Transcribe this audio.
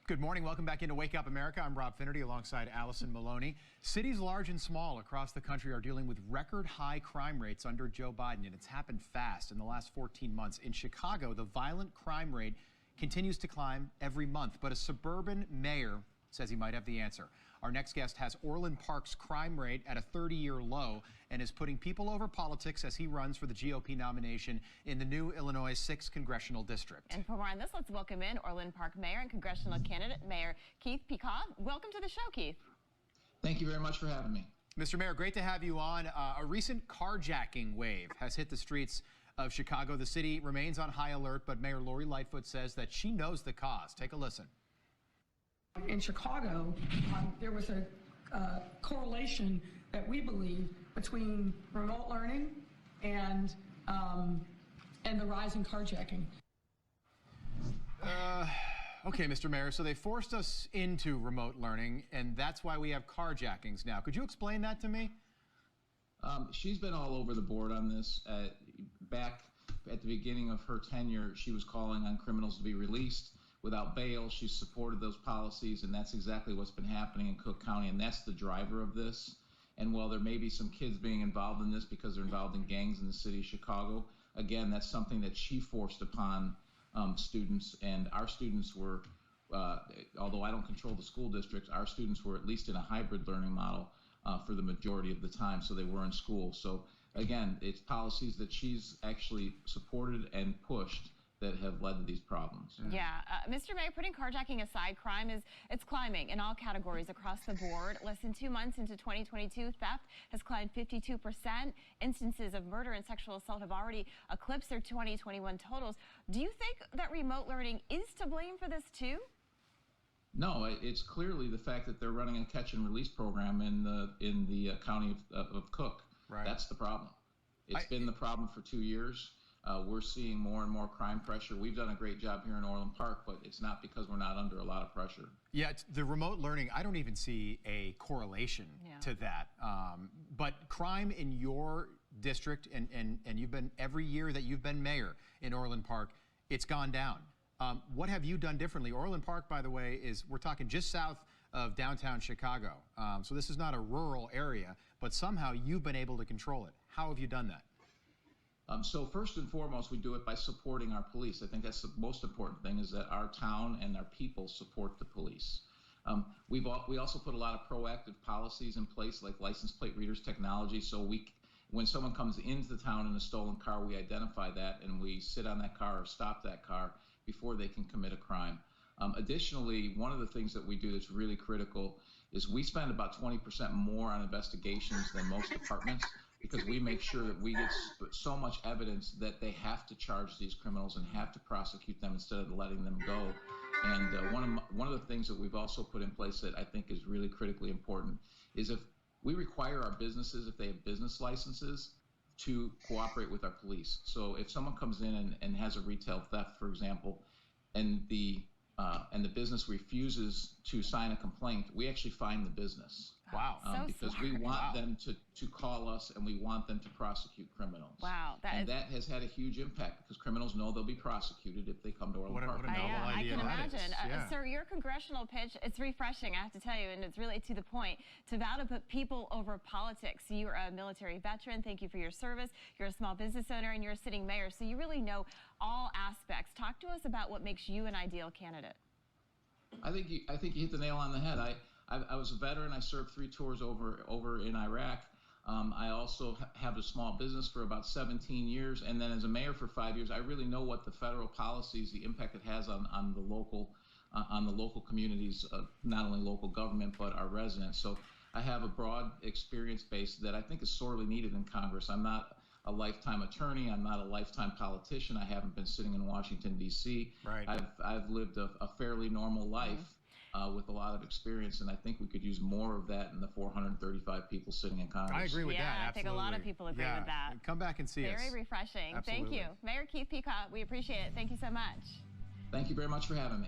Good morning. Welcome back into Wake Up America. I'm Rob Finnerty alongside Allison Maloney. Cities large and small across the country are dealing with record high crime rates under Joe Biden, and it's happened fast in the last 14 months. In Chicago, the violent crime rate continues to climb every month, but a suburban mayor says he might have the answer. Our next guest has Orland Park's crime rate at a 30-year low and is putting people over politics as he runs for the GOP nomination in the new Illinois 6th Congressional District. And for more on this, let's welcome in Orland Park Mayor and congressional candidate, Mayor Keith Pekau. Welcome to the show, Keith. Thank you very much for having me. Mr. Mayor, great to have you on. A recent carjacking wave has hit the streets of Chicago. The city remains on high alert, but Mayor Lori Lightfoot says that she knows the cause. Take a listen. In Chicago, there was a correlation that we believe between remote learning and the rise in carjacking. Okay, Mr. Mayor, so they forced us into remote learning, and that's why we have carjackings now. Could you explain that to me? She's been all over the board on this. Back at the beginning of her tenure, she was calling on criminals to be released without bail. She supported those policies, and that's exactly what's been happening in Cook County, and that's the driver of this. And while there may be some kids being involved in this because they're involved in gangs in the city of Chicago, again, that's something that she forced upon students, and our students were, although I don't control the school districts, our students were at least in a hybrid learning model for the majority of the time, so they were in school. So again, it's policies that she's actually supported and pushed that have led to these problems. Yeah, Mr. Mayor, putting carjacking aside, crime it's climbing in all categories across the board. Less than 2 months into 2022, theft has climbed 52%. Instances of murder and sexual assault have already eclipsed their 2021 totals. Do you think that remote learning is to blame for this too? No, it's clearly the fact that they're running a catch and release program in the county of Cook. Right. That's the problem. It's been the problem for 2 years. We're seeing more and more crime pressure. We've done a great job here in Orland Park, but it's not because we're not under a lot of pressure. Yeah, it's the remote learning, I don't even see a correlation to that. But crime in your district, and you've been, every year that you've been mayor in Orland Park, it's gone down. What have you done differently? Orland Park, by the way, we're talking just south of downtown Chicago. So this is not a rural area, but somehow you've been able to control it. How have you done that? So first and foremost, we do it by supporting our police. I think that's the most important thing, is that our town and our people support the police. We also put a lot of proactive policies in place, like license plate readers technology. So when someone comes into the town in a stolen car, we identify that and we sit on that car or stop that car before they can commit a crime. Additionally, one of the things that we do that's really critical is we spend about 20% more on investigations than most departments, because we make sure that we get so much evidence that they have to charge these criminals and have to prosecute them instead of letting them go. And one of the things that we've also put in place that I think is really critically important is if we require our businesses, if they have business licenses, to cooperate with our police. So if someone comes in and has a retail theft, for example, and the business refuses to sign a complaint, we actually fine the business. Wow. Because we want them to call us, and we want them to prosecute criminals. Wow. That has had a huge impact, because criminals know they'll be prosecuted if they come to Orland Park. What a novel I idea can that imagine. is. Yeah. Sir, your congressional pitch, it's refreshing, I have to tell you, and it's really to the point. To vow to put people over politics. You're a military veteran. Thank you for your service. You're a small business owner, and you're a sitting mayor, so you really know all aspects. Talk to us about what makes you an ideal candidate. I think you hit the nail on the head. I was a veteran. I served 3 tours over in Iraq. I also have a small business for about 17 years, and then as a mayor for 5 years, I really know what the federal policies, the impact it has on the local communities, not only local government but our residents. So I have a broad experience base that I think is sorely needed in Congress. I'm not a lifetime attorney. I'm not a lifetime politician. I haven't been sitting in Washington, D.C. Right. I've lived a fairly normal life with a lot of experience, and I think we could use more of that in the 435 people sitting in Congress. I agree with that. Yeah, I think a lot of people agree with that. Come back and see us. Very refreshing. Absolutely. Thank you. Mayor Keith Pekau, we appreciate it. Thank you so much. Thank you very much for having me.